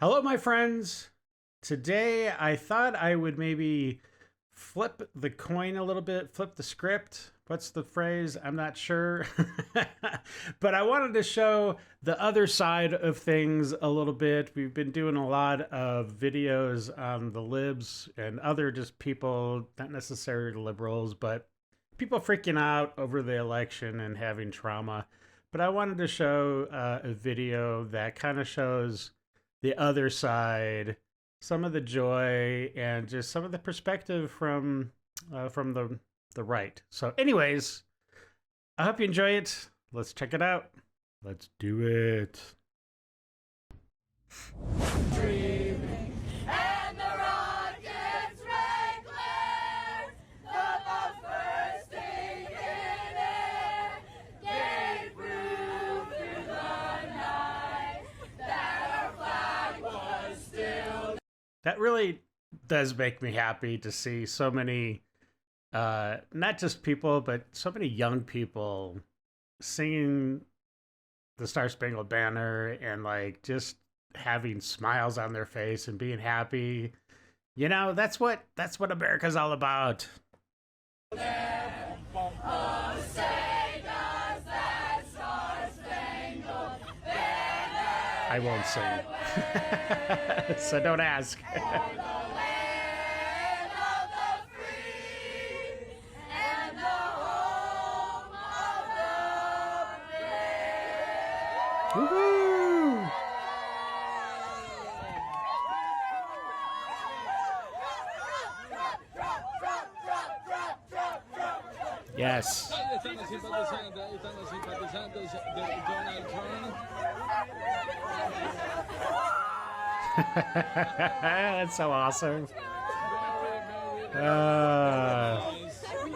Hello, my friends. Today, I thought I would maybe flip the coin a little bit, flip the script. What's the phrase? I'm not sure. But I wanted to show the other side of things a little bit. We've been doing a lot of videos on the libs and other just people, not necessarily liberals, but people freaking out over the election and having trauma. But I wanted to show a video that kind of shows the other side, some of the joy, and just some of the perspective from the right. So, anyways, I hope you enjoy it. Let's check it out. Let's do it. Dreaming, and the rockets red glare, the first thing in air, gave proof through the night that our flag was still. That really does make me happy to see so many, not just people, but so many young people singing the Star Spangled Banner and like just having smiles on their face and being happy. You know, that's what America's all about. Oh, say does that Star-Spangled Banner I won't sing. So don't ask. the land of the free and the home of the brave. Woohoo! Yes. Están los simpatizantes de Donald Trump. That's so awesome.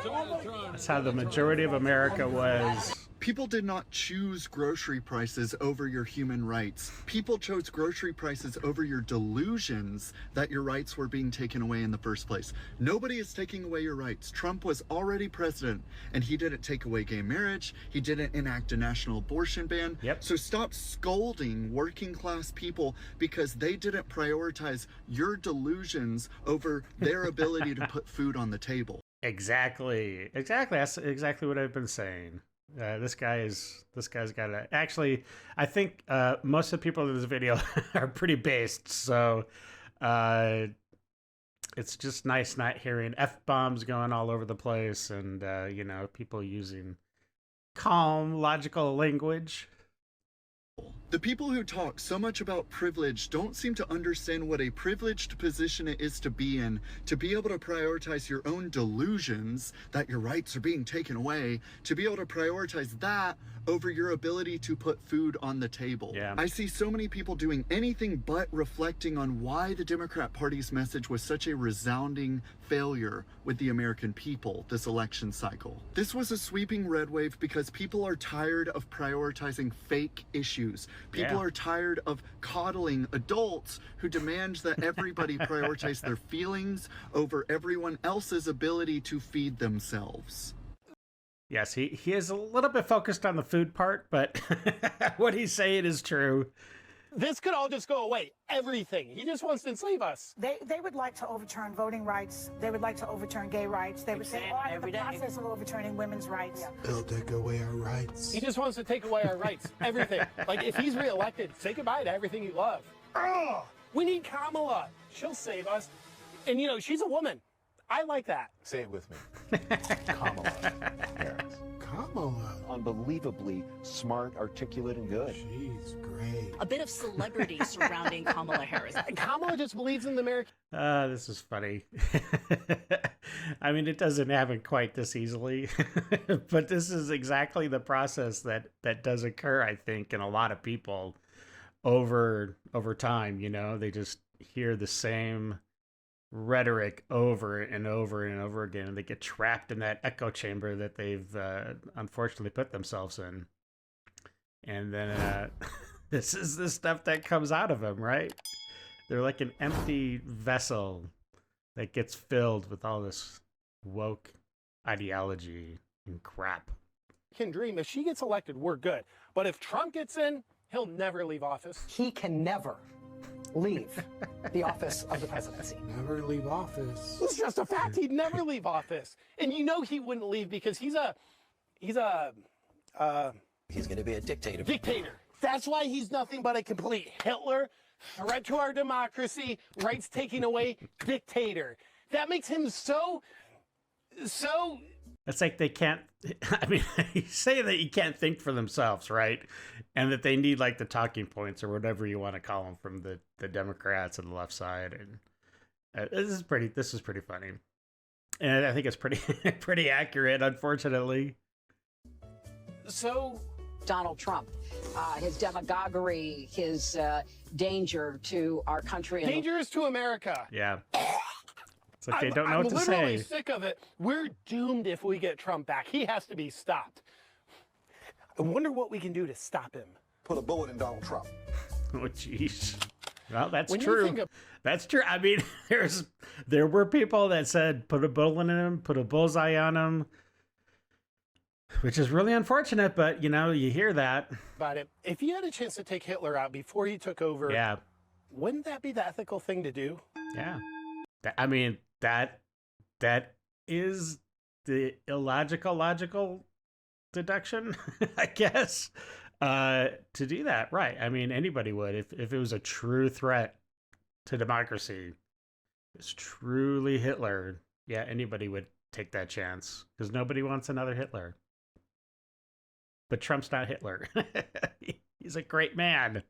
Donald Trump. That's how the majority of America was. People did not choose grocery prices over your human rights. People chose grocery prices over your delusions that your rights were being taken away in the first place. Nobody is taking away your rights. Trump was already president, and he didn't take away gay marriage. He didn't enact a national abortion ban. Yep. So stop scolding working class people because they didn't prioritize your delusions over their ability to put food on the table. Exactly. That's exactly what I've been saying. This guy's got to actually. I think most of the people in this video are pretty based, so it's just nice not hearing F-bombs going all over the place, and people using calm, logical language. The people who talk so much about privilege don't seem to understand what a privileged position it is to be in, to be able to prioritize your own delusions that your rights are being taken away, to be able to prioritize that over your ability to put food on the table. Yeah. I see so many people doing anything but reflecting on why the Democrat Party's message was such a resounding failure with the American people this election cycle. This was a sweeping red wave because people are tired of prioritizing fake issues. People are tired of coddling adults who demand that everybody prioritize their feelings over everyone else's ability to feed themselves. Yes, he is a little bit focused on the food part, but what he's saying is true. This could all just go away. Everything. He just wants to enslave us. They would like to overturn voting rights. They would like to overturn gay rights. They would say, I'm in the process of overturning women's rights. They'll take away our rights. He just wants to take away our rights. Everything. Like, if he's reelected, say goodbye to everything you love. Ugh. We need Kamala. She'll save us. And, she's a woman. I like that. Say it with me. Kamala Harris. Kamala. Unbelievably smart, articulate, and good. She's great. A bit of celebrity surrounding Kamala Harris. Kamala just believes in the American. This is funny. I mean, it doesn't happen quite this easily, but this is exactly the process that does occur, I think, in a lot of people over time. They just hear the same rhetoric over and over and over again, and they get trapped in that echo chamber that they've unfortunately put themselves in. And then this is the stuff that comes out of them, right? They're like an empty vessel that gets filled with all this woke ideology and crap. Can dream. If she gets elected, we're good. But if Trump gets in, he'll never leave office. He can never leave the office of the presidency. Never leave office. It's just a fact. He'd never leave office. And you know he wouldn't leave because he's going to be a dictator. Dictator. That's why he's nothing but a complete Hitler, threat to our democracy, rights taking away, dictator. That makes him so. It's like they can't, I mean, you say that you can't think for themselves, right? And that they need like the talking points or whatever you want to call them from the Democrats and the left side. And this is pretty funny. And I think it's pretty accurate, unfortunately. So Donald Trump, his demagoguery, his danger to our country. Dangerous to America. Yeah. It's like they don't know what to say. I'm literally sick of it. We're doomed if we get Trump back. He has to be stopped. I wonder what we can do to stop him. Put a bullet in Donald Trump. Oh, jeez. Well, that's When you true. think of- That's true. I mean, there were people that said put a bullet in him, put a bullseye on him, which is really unfortunate. But you know, you hear that about it. If you had a chance to take Hitler out before he took over, yeah, wouldn't that be the ethical thing to do? Yeah. I mean, that is the logical deduction, I guess, to do that. Right. I mean, anybody would if it was a true threat to democracy. It's truly Hitler. Yeah, anybody would take that chance because nobody wants another Hitler. But Trump's not Hitler. He's a great man.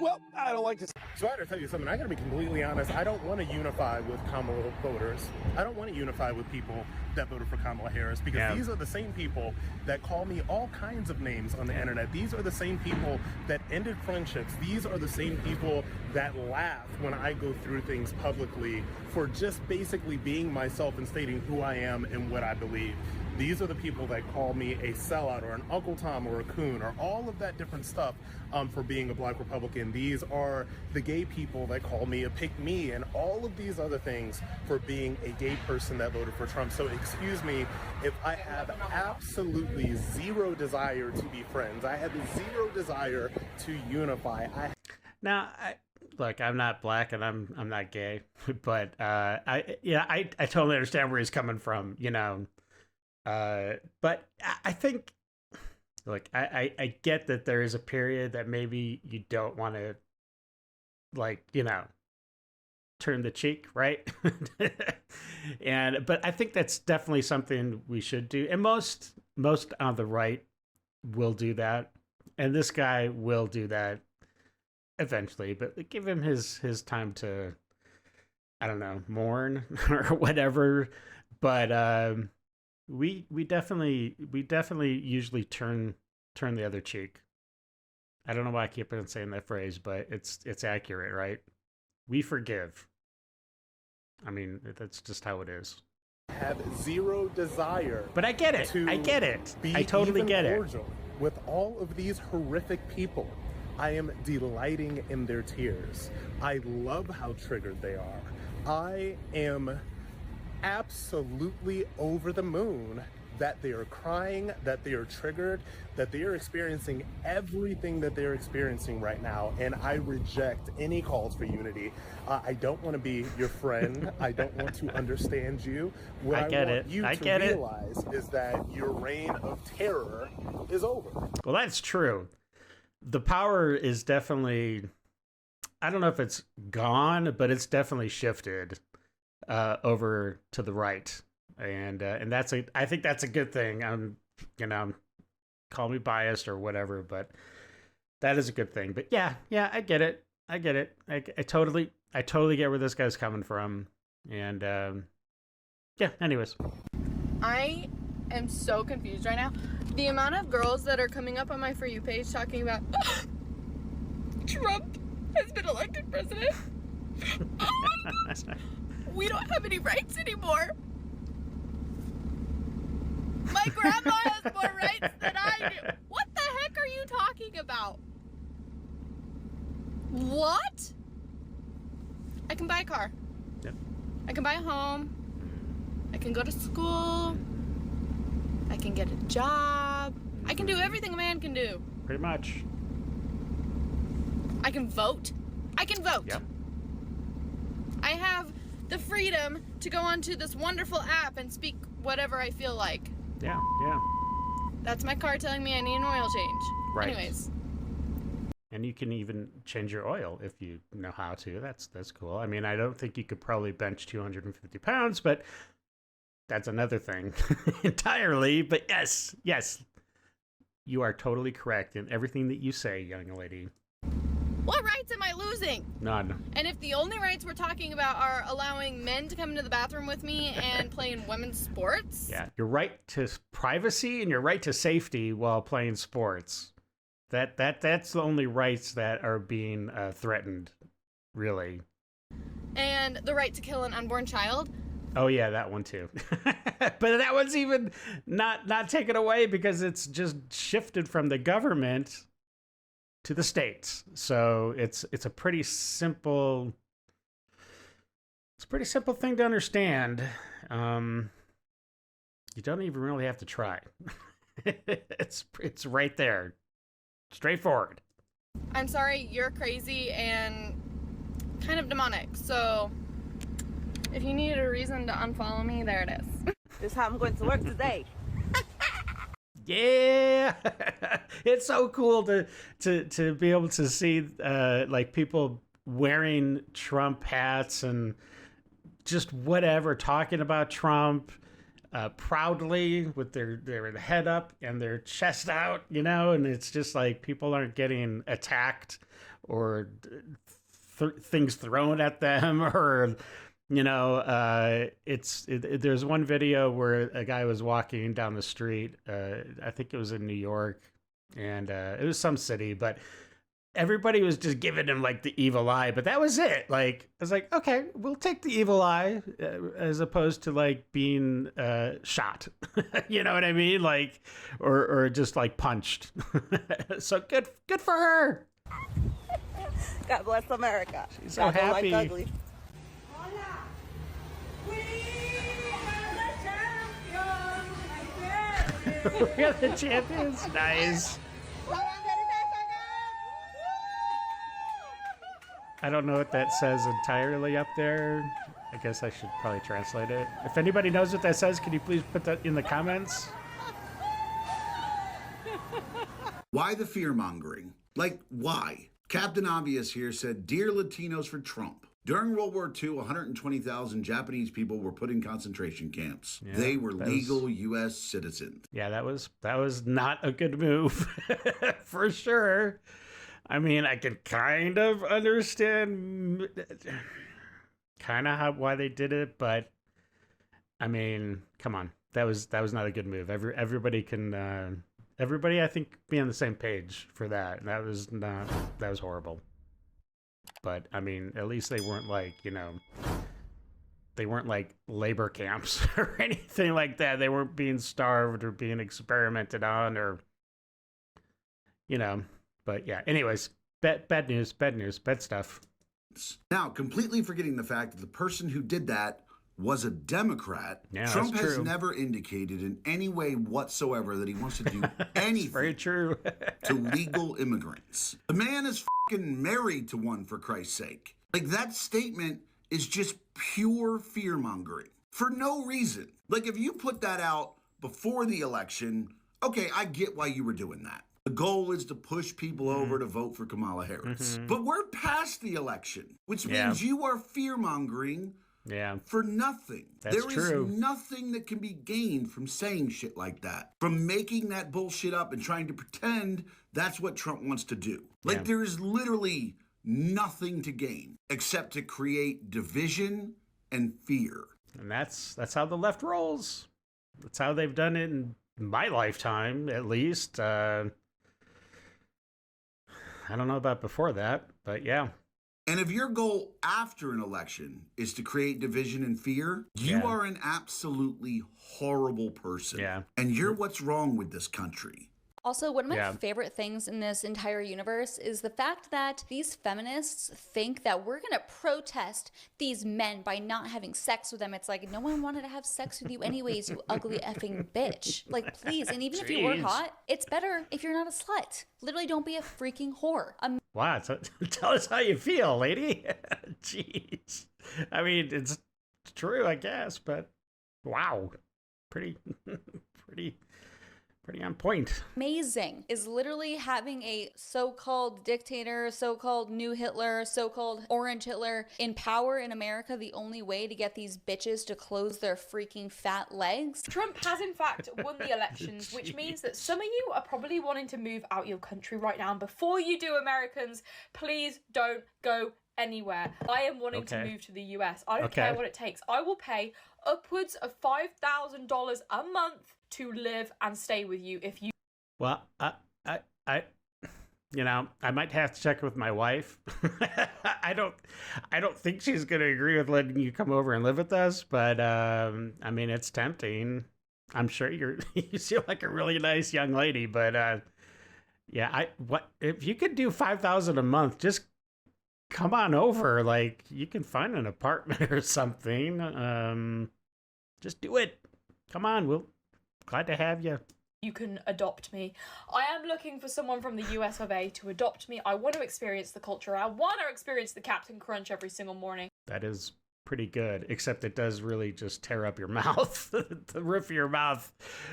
Well, I don't like to. So I got to tell you something. I got to be completely honest. I don't want to unify with Kamala voters. I don't want to unify with people that voted for Kamala Harris because these are the same people that call me all kinds of names on the internet. These are the same people that ended friendships. These are the same people that laugh when I go through things publicly for just basically being myself and stating who I am and what I believe. These are the people that call me a sellout or an Uncle Tom or a coon or all of that different stuff for being a black Republican. These are the gay people that call me a pick-me and all of these other things for being a gay person that voted for Trump. So excuse me if I have absolutely zero desire to be friends. I have zero desire to unify. Now, look, I'm not black and I'm not gay, but I totally understand where he's coming from, you know. But I think, look, I get that there is a period that maybe you don't want to, like, you know, turn the cheek, right? But I think that's definitely something we should do. And most on the right will do that. And this guy will do that eventually, but give him his time to, I don't know, mourn or whatever. But, we definitely usually turn the other cheek. I don't know why I keep on saying that phrase, but it's accurate, right? We forgive. I mean, that's just how it is. Have zero desire. But I get it. I get it. I totally get it. With all of these horrific people, I am delighting in their tears. I love how triggered they are. I am absolutely over the moon that they are crying, that they are triggered, that they are experiencing everything that they're experiencing right now, and I reject any calls for unity. I don't want to be your friend. I don't want to understand you. What I want you to realize is that your reign of terror is over. Well, that's true. The power is definitely, I don't know if it's gone, but it's definitely shifted over to the right, and I think that's a good thing. Call me biased or whatever, but that is a good thing. But yeah, I get it. I totally get where this guy's coming from, and yeah. Anyways, I am so confused right now. The amount of girls that are coming up on my For You page talking about Trump has been elected president. Oh my gosh. We don't have any rights anymore. My grandma has more rights than I do. What the heck are you talking about? What? I can buy a car. Yep. I can buy a home. I can go to school. I can get a job. I can do everything a man can do. Pretty much. I can vote. I can vote. Yep. I have the freedom to go onto this wonderful app and speak whatever I feel like. Yeah, yeah. That's my car telling me I need an oil change. Right. Anyways. And you can even change your oil if you know how to. That's cool. I mean, I don't think you could probably bench 250 pounds, but that's another thing entirely. But yes, you are totally correct in everything that you say, young lady. What rights am I losing? None. And if the only rights we're talking about are allowing men to come into the bathroom with me and play in women's sports? Yeah, your right to privacy and your right to safety while playing sports. That's the only rights that are being threatened, really. And the right to kill an unborn child? Oh yeah, that one too. But that one's even not taken away because it's just shifted from the government to the states. So it's a pretty simple thing to understand. You don't even really have to try. It's right there. Straightforward. I'm sorry, you're crazy and kind of demonic. So if you needed a reason to unfollow me, there it is. This is how I'm going to work today. Yeah. It's so cool to be able to see like people wearing Trump hats and just whatever, talking about Trump proudly with their head up and their chest out, you know, and it's just like people aren't getting attacked or things thrown at them or, you know, there's one video where a guy was walking down the street. I think it was in New York, and it was some city, but everybody was just giving him like the evil eye. But that was it. Like, I was like, okay, we'll take the evil eye as opposed to like being shot. You know what I mean? Like, or just like punched. So good for her. God bless America. She's so happy. Like ugly. We are the champions. Nice. I don't know what that says entirely up there. I guess I should probably translate it. If anybody knows what that says, can you please put that in the comments? Why the fear-mongering? Like, why? Captain Obvious here said, "Dear Latinos for Trump. During World War II, 120,000 Japanese people were put in concentration camps. Yeah, they were legal U.S. citizens." Yeah, that was not a good move, for sure. I mean, I can kind of understand why they did it, but I mean, come on, that was not a good move. Everybody can, I think, be on the same page for that. That was horrible. But I mean, at least they weren't like, you know, they weren't like labor camps or anything like that. They weren't being starved or being experimented on or, you know. But yeah, anyways, bad news, bad stuff. Now, completely forgetting the fact that the person who did that was a Democrat. Yeah, Trump that's has true. never indicated in any way whatsoever that he wants to do anything very true. to legal immigrants. The man is fucking married to one, for Christ's sake. Like, that statement is just pure fear-mongering for no reason. Like, if you put that out before the election, okay, I get why you were doing that. The goal is to push people over to vote for Kamala Harris. But we're past the election, which means you are fear-mongering for nothing. That's There true. is nothing that can be gained from saying shit like that, from making that bullshit up and trying to pretend that's what Trump wants to do. Like, there is literally nothing to gain except to create division and fear. And that's how the left rolls. That's how they've done it in my lifetime, at least. I don't know about before that, but yeah. And if your goal after an election is to create division and fear, you are an absolutely horrible person. Yeah. And you're what's wrong with this country. Also, one of my favorite things in this entire universe is the fact that these feminists think that we're going to protest these men by not having sex with them. It's like, no one wanted to have sex with you anyways, you ugly effing bitch. Like, please. And even if you were hot, it's better if you're not a slut. Literally, don't be a freaking whore. Wow. Tell us how you feel, lady. Jeez. I mean, it's true, I guess, but wow. Pretty on point. Amazing is literally having a so-called dictator, so-called new Hitler, so-called orange Hitler in power in America. The only way to get these bitches to close their freaking fat legs. Trump has in fact won the elections, which means that some of you are probably wanting to move out your country right now. And before you do, Americans, please don't go anywhere. I am wanting to move to the US. I don't care what it takes. I will pay upwards of $5,000 a month to live and stay with you if you. Well, I might have to check with my wife. I don't think she's gonna agree with letting you come over and live with us, but I mean, it's tempting. I'm sure you seem like a really nice young lady, but what if you could do $5,000 a month? Just come on over. Like, you can find an apartment or something. Just do it. Come on, glad to have you. You can adopt me. I am looking for someone from the US of A to adopt me. I want to experience the culture. I want to experience the Captain Crunch every single morning. That is pretty good, except it does really just tear up your mouth, the roof of your mouth,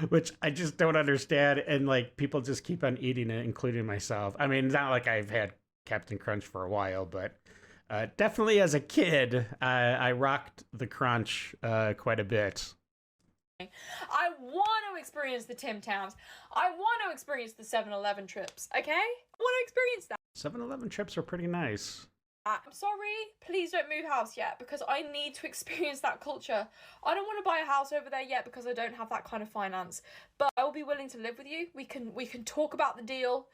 which I just don't understand. And like, people just keep on eating it, including myself. I mean, not like I've had Captain Crunch for a while, but definitely as a kid, I rocked the Crunch quite a bit. I want to experience the Tim Tams. I want to experience the 7-Eleven trips, okay? I want to experience that. 7-Eleven trips are pretty nice. I'm sorry, please don't move house yet because I need to experience that culture. I don't want to buy a house over there yet because I don't have that kind of finance, but I will be willing to live with you. We can talk about the deal.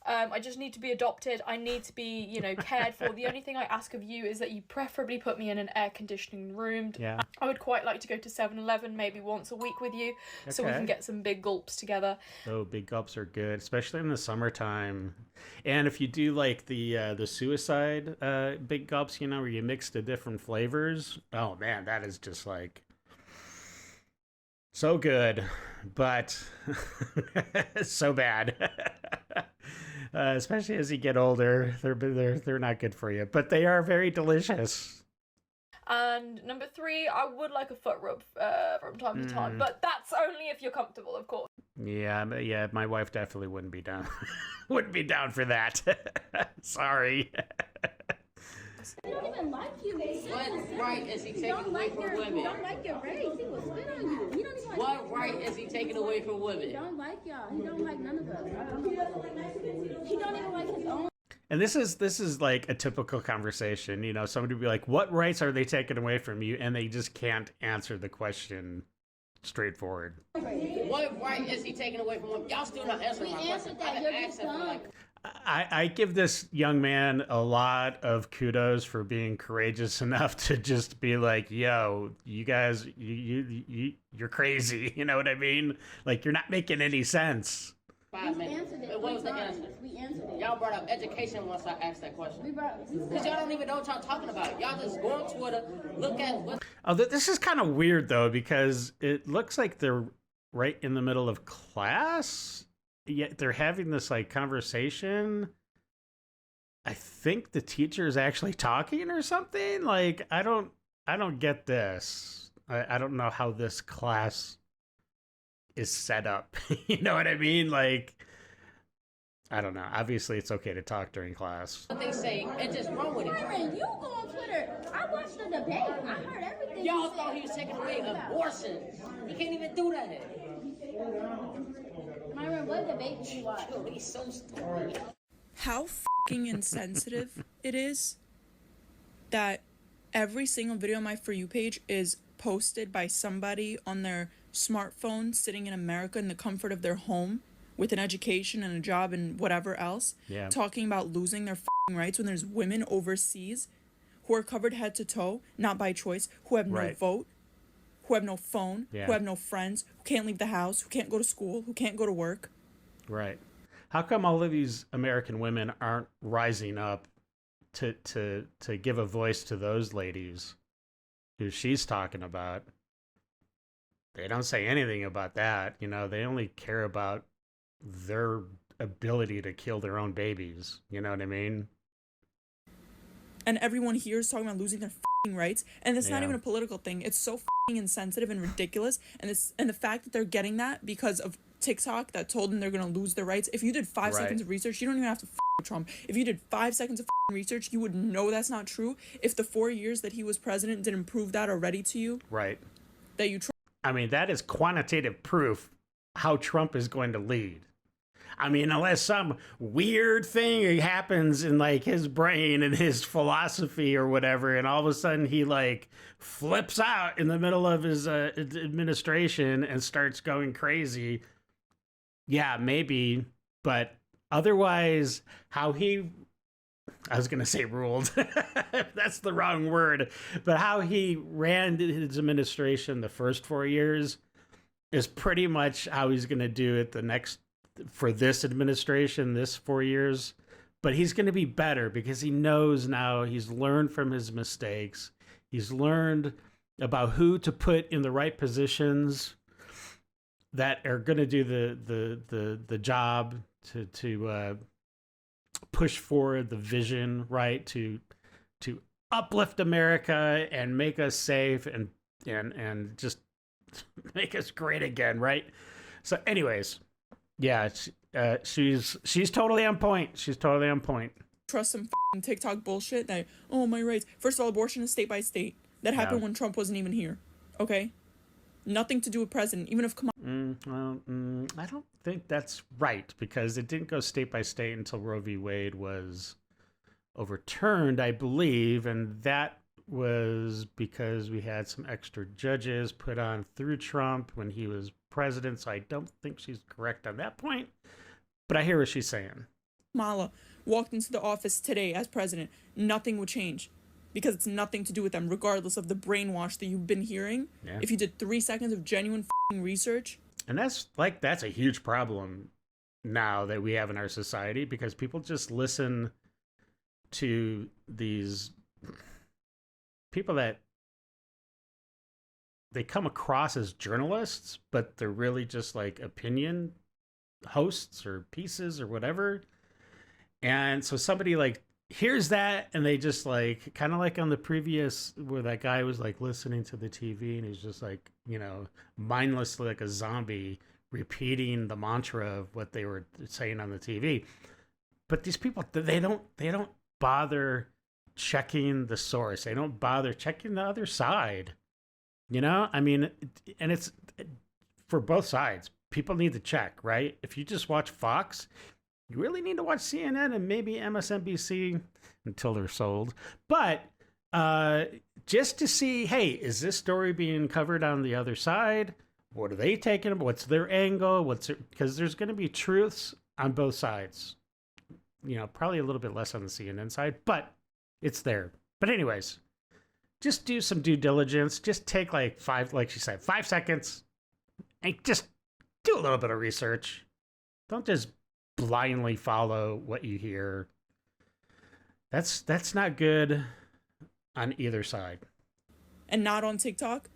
I just need to be adopted. I need to be, cared for. The only thing I ask of you is that you preferably put me in an air conditioning room. Yeah. I would quite like to go to 7-Eleven maybe once a week with you so we can get some big gulps together. Oh, big gulps are good, especially in the summertime. And if you do like the suicide big gulps, where you mix the different flavors. Oh man, that is just like so good, but so bad. Especially as you get older, they're not good for you, but they are very delicious. And number 3, I would like a foot rub from time to time, but that's only if you're comfortable, of course. Yeah, my wife definitely wouldn't be down. Wouldn't be down for that. Sorry. He don't even like you. What right is he taking away from women? He don't like your race. He will spit on you. He don't even like what right is he taking away from women? He don't like y'all. He don't like none of us. He don't even like his own. And this is like a typical conversation. Somebody would be like, what rights are they taking away from you? And they just can't answer the question straightforward. What right is he taking away from women? Y'all still not answering my question. I've been asking for like... I give this young man a lot of kudos for being courageous enough to just be like, yo, you guys, you're crazy. You know what I mean? Like, you're not making any sense. 5 minutes. What was the answer? We answered it. Y'all brought up education once I asked that question. Because y'all don't even know what y'all talking about. Y'all just go on Twitter, look at what... Oh, this is kind of weird, though, because it looks like they're right in the middle of class. Yet they're having this like conversation. I think the teacher is actually talking or something. Like, I don't get this. I don't know how this class is set up. You know what I mean? Like, I don't know. Obviously, it's okay to talk during class. What they say, and just run with it. Myron, you go on Twitter. I watched the debate. I heard everything. Y'all thought he was taking away abortions. He can't even do that. Myron, what debate did you watch? He's so stupid. How fucking insensitive it is that every single video on my For You page is posted by somebody on their smartphone sitting in America in the comfort of their home with an education and a job and whatever else, talking about losing their fucking rights when there's women overseas who are covered head to toe, not by choice, who have no vote, who have no phone, who have no friends, who can't leave the house, who can't go to school, who can't go to work. Right. how come all of these American women aren't rising up to give a voice to those ladies who she's talking about? They don't say anything about that. You know, they only care about their ability to kill their own babies. You know what I mean? And everyone here is talking about losing their rights, and it's not even a political thing. It's so insensitive and ridiculous, and the fact that they're getting that because of TikTok that told them they're gonna lose their rights. If you did 5 seconds of research, you don't even have to with Trump. If you did 5 seconds of research, you would know that's not true. If the 4 years that he was president didn't prove that already to you, right? That you. I mean, that is quantitative proof how Trump is going to lead. I mean, unless some weird thing happens in like his brain and his philosophy or whatever, and all of a sudden he like flips out in the middle of his administration and starts going crazy. Yeah, maybe. But otherwise, how he, I was going to say ruled. That's the wrong word. But how he ran his administration the first 4 years is pretty much how he's going to do it for this administration, this 4 years. But he's going to be better because he knows now, he's learned from his mistakes. He's learned about who to put in the right positions that are going to do the job to push forward the vision, right? To uplift America and make us safe and just make us great again, right? So anyways, yeah, she's totally on point. She's totally on point. Trust some TikTok bullshit that, oh, my rights. First of all, abortion is state by state. That happened when Trump wasn't even here. Okay? Nothing to do with president. Even if I don't think that's right, because it didn't go state by state until Roe v. Wade was overturned, I believe, and that was because we had some extra judges put on through Trump when he was president, so I don't think she's correct on that point, but I hear what she's saying. Kamala walked into the office today as president, nothing would change because it's nothing to do with them, regardless of the brainwash that you've been hearing. Yeah. If you did 3 seconds of genuine research. And that's a huge problem now that we have in our society, because people just listen to these people that they come across as journalists, but they're really just like opinion hosts or pieces or whatever. And so somebody like hears that and they just like, kind of like on the previous, where that guy was like listening to the TV and he's just like, you know, mindlessly like a zombie repeating the mantra of what they were saying on the TV. But these people, they don't bother checking the source. They don't bother checking the other side. You know, I mean, and it's for both sides. People need to check, right? If you just watch Fox, you really need to watch CNN and maybe MSNBC until they're sold. But just to see, hey, is this story being covered on the other side? What are they taking? What's their angle? Because there's going to be truths on both sides. You know, probably a little bit less on the CNN side, but it's there. But anyways, just do some due diligence. Just take like 5 seconds and just do a little bit of research. Don't just blindly follow what you hear. That's not good on either side. And not on TikTok.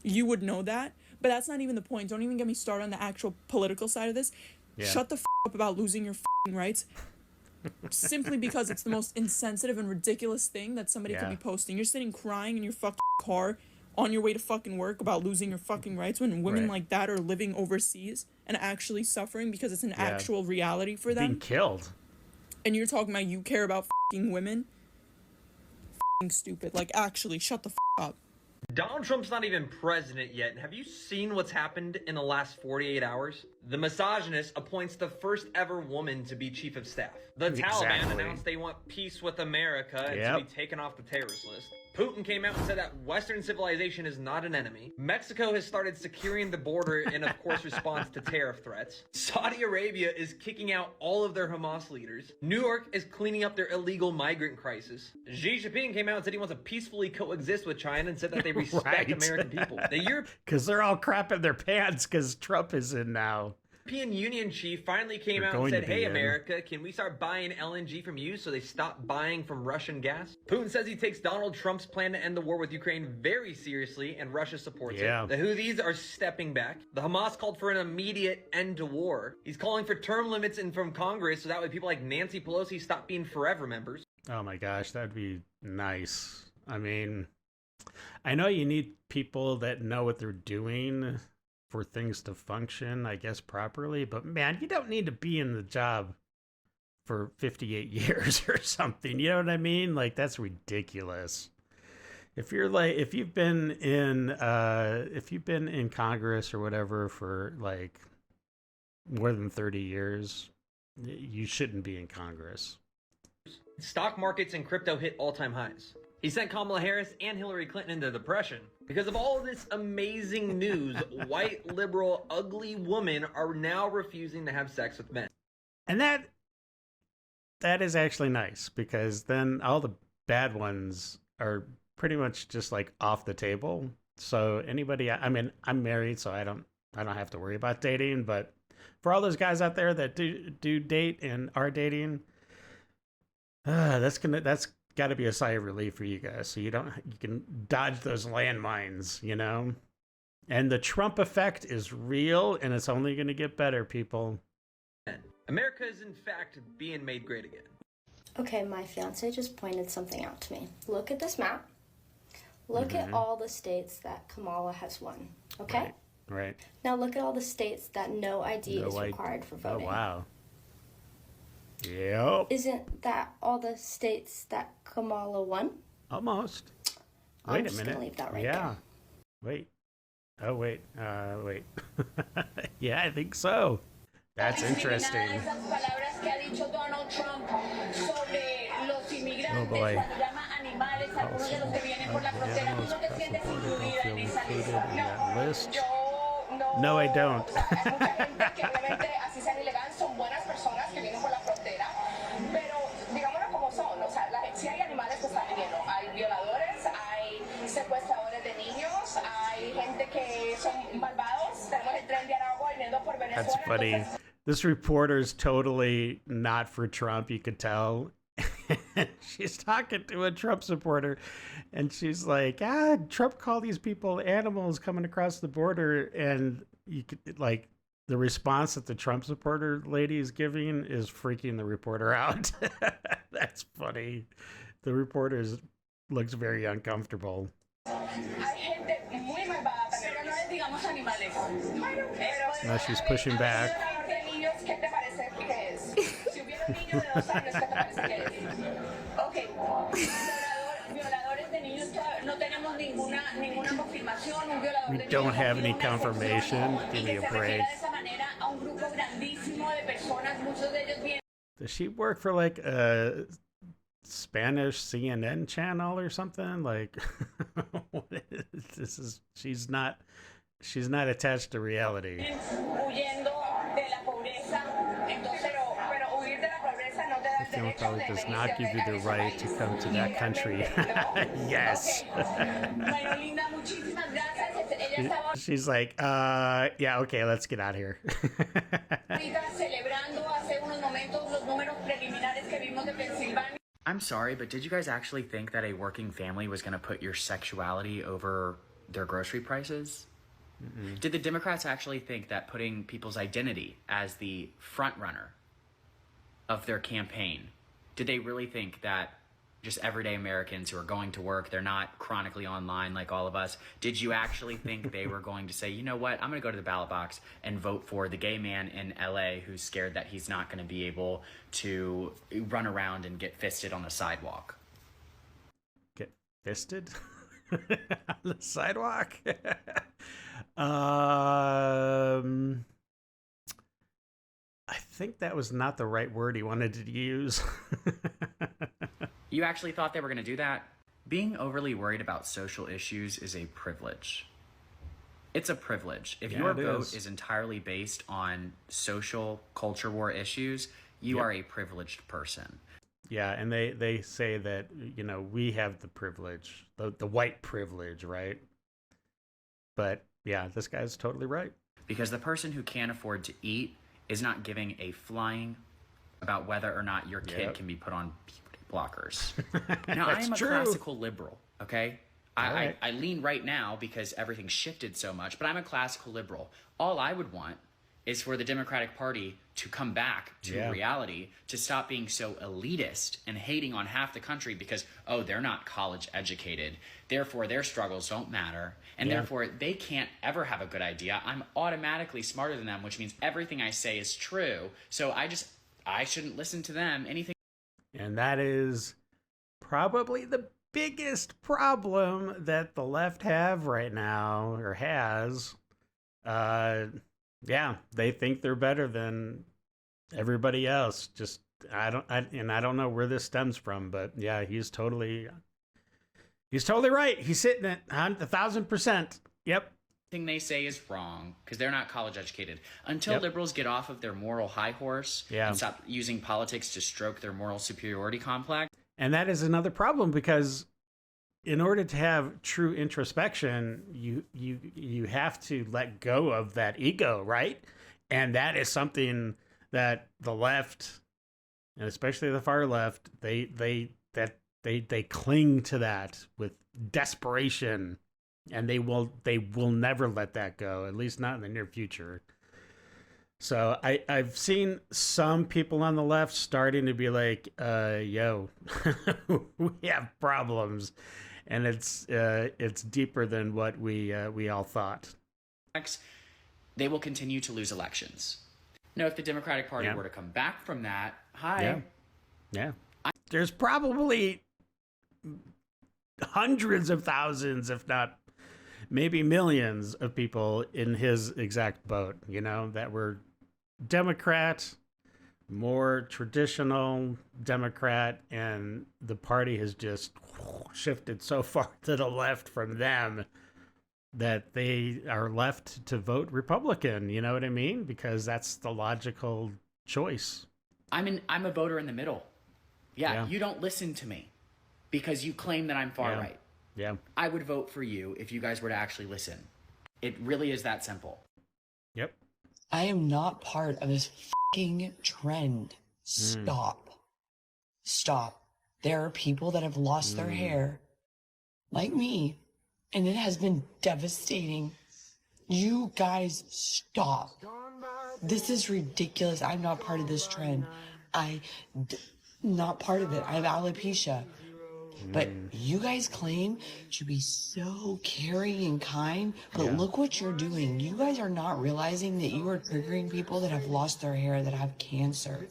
You would know that, but that's not even the point. Don't even get me started on the actual political side of this. Yeah. Shut the up about losing your rights. Simply because it's the most insensitive and ridiculous thing that somebody could be posting. You're sitting crying in your fucking car on your way to fucking work about losing your fucking rights when women like that are living overseas and actually suffering because it's an actual reality for them. Being killed. And you're talking about you care about fucking women? Fucking stupid. Like, actually, shut the up. Donald Trump's not even president yet, and have you seen what's happened in the last 48 hours? The misogynist appoints the first ever woman to be chief of staff. The Taliban announced they want peace with America and to be taken off the terrorist list. Putin came out and said that Western civilization is not an enemy. Mexico has started securing the border in, of course, response to tariff threats. Saudi Arabia is kicking out all of their Hamas leaders. New York is cleaning up their illegal migrant crisis. Xi Jinping came out and said he wants to peacefully coexist with China and said that they respect American people. Because they're all crapping their pants because Trump is in now. European Union chief finally came They're out and going said, to be hey, in. America, can we start buying LNG from you so they stop buying from Russian gas? Putin says he takes Donald Trump's plan to end the war with Ukraine very seriously, and Russia supports it. The Houthis are stepping back. The Hamas called for an immediate end to war. He's calling for term limits in from Congress so that way people like Nancy Pelosi stop being forever members. Oh my gosh, that'd be nice. I mean, I know you need people that know what they're doing for things to function, I guess, properly. But man, you don't need to be in the job for 58 years or something. You know what I mean? Like, that's ridiculous. If you're like, if you've been in Congress or whatever for like more than 30 years, you shouldn't be in Congress. Stock markets and crypto hit all-time highs. He sent Kamala Harris and Hillary Clinton into depression. Because of all of this amazing news, white, liberal, ugly women are now refusing to have sex with men. And that is actually nice, because then all the bad ones are pretty much just like off the table. So anybody, I mean, I'm married, so I don't have to worry about dating, but for all those guys out there that do date and are dating, that's got to be a sigh of relief for you guys, so you can dodge those landmines, you know. And the Trump effect is real, and it's only going to get better, people. America is in fact being made great again. Okay, my fiance just pointed something out to me. Look at this map. Look at all the states that Kamala has won. Okay. Right. Now look at all the states that no ID is required for voting. Oh wow. Yep. Isn't that all the states that Kamala won? Almost. I'm Wait a just minute. gonna leave that right yeah. there. Wait. Oh wait. Wait. Yeah, I think so. That's interesting. Oh boy. Animals don't feel included in that list. No, I don't. That's funny. This reporter's totally not for Trump, you could tell. She's talking to a Trump supporter, and she's like, Trump called these people animals coming across the border. And you could, like, the response that the Trump supporter lady is giving is freaking the reporter out. That's funny. The reporter looks very uncomfortable. Now she's pushing back. We don't have any confirmation. Give me a break. Does she work for like a Spanish CNN channel or something? Like, she's not attached to reality. The film probably does not give you the right to come to that country. Yes. She's like, yeah, okay, let's get out of here. I'm sorry, but did you guys actually think that a working family was going to put your sexuality over their grocery prices? Mm-mm. Did the Democrats actually think that putting people's identity as the front runner of their campaign, did they really think that just everyday Americans who are going to work, they're not chronically online like all of us, did you actually think they were going to say, you know what, I'm going to go to the ballot box and vote for the gay man in LA who's scared that he's not going to be able to run around and get fisted on the sidewalk? Get fisted? On the sidewalk? I think that was not the right word he wanted to use. You actually thought they were going to do that? Being overly worried about social issues is a privilege. It's a privilege. If your vote is entirely based on social culture war issues, you are a privileged person. Yeah, and they say that, you know, we have the privilege, the white privilege, right? But yeah, this guy's totally right. because the person who can't afford to eat is not giving a flying about whether or not your kid can be put on puberty blockers. Now, I am a classical liberal, okay? I lean right now because everything's shifted so much, but I'm a classical liberal. All I would want is for the Democratic Party to come back to reality, to stop being so elitist and hating on half the country because, oh, they're not college educated, therefore their struggles don't matter, and therefore they can't ever have a good idea. I'm automatically smarter than them, which means everything I say is true, so I shouldn't listen to them. Anything. And that is probably the biggest problem that the left have right now, or has. Yeah, they think they're better than everybody else. Just I don't know where this stems from, but yeah, he's totally right. He's sitting at 1,000%. Yep. Thing they say is wrong because they're not college educated. Until liberals get off of their moral high horse and stop using politics to stroke their moral superiority complex. And that is another problem, because in order to have true introspection, you have to let go of that ego, right? And that is something that the left, and especially the far left, they cling to that with desperation, and they will never let that go, at least not in the near future. So I've seen some people on the left starting to be like, yo, we have problems. And it's deeper than what we all thought. They will continue to lose elections. Now, if the Democratic Party were to come back from that, yeah. There's probably hundreds of thousands, if not maybe millions, of people in his exact boat, that were Democrat, more traditional Democrat, and the party has just shifted so far to the left from them that they are left to vote Republican. You know what I mean? Because that's the logical choice. I'm a voter in the middle. Yeah, you don't listen to me because you claim that I'm far right. Yeah. I would vote for you if you guys were to actually listen. It really is that simple. Yep. I am not part of this fucking trend. Stop. Stop. There are people that have lost their hair, like me, and it has been devastating. You guys stop. This is ridiculous. I'm not part of this trend. Not part of it. I have alopecia. But you guys claim to be so caring and kind, but look what you're doing. You guys are not realizing that you are triggering people that have lost their hair, that have cancer.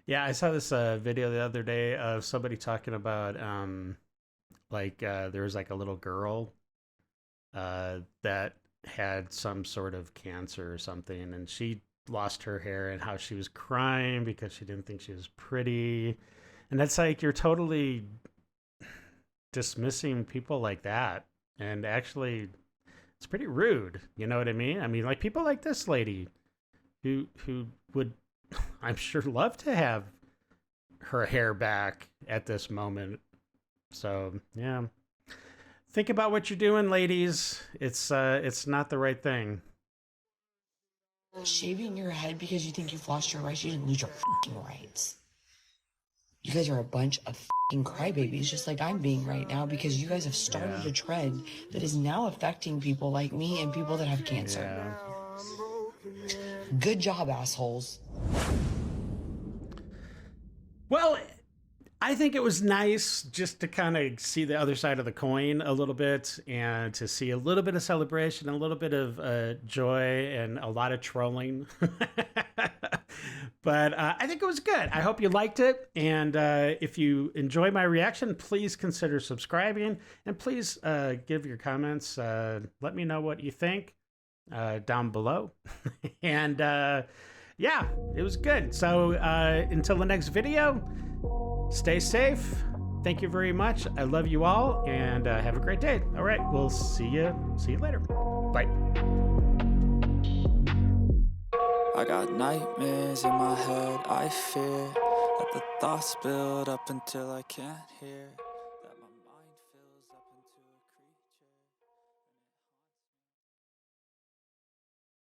Yeah, I saw this video the other day of somebody talking about there was like a little girl that had some sort of cancer or something, and she lost her hair, and how she was crying because she didn't think she was pretty. And that's like, you're totally dismissing people like that, and actually it's pretty rude. You know what I mean? I mean, like, people like this lady who would, I'm sure, love to have her hair back at this moment. So yeah, think about what you're doing, ladies. It's not the right thing. Shaving your head because you think you've lost your rights, you didn't lose your fucking rights. You guys are a bunch of fucking crybabies, just like I'm being right now, because you guys have started a trend that is now affecting people like me and people that have cancer. Good job, assholes. Well, I think it was nice just to kind of see the other side of the coin a little bit, and to see a little bit of celebration, a little bit of joy, and a lot of trolling. But I think it was good. I hope you liked it. And if you enjoy my reaction, please consider subscribing. And please give your comments. Let me know what you think down below. And yeah, it was good. So until the next video, stay safe. Thank you very much. I love you all, and have a great day. All right, we'll see you later. Bye. I got nightmares in my head, I fear that the thoughts build up until I can't hear.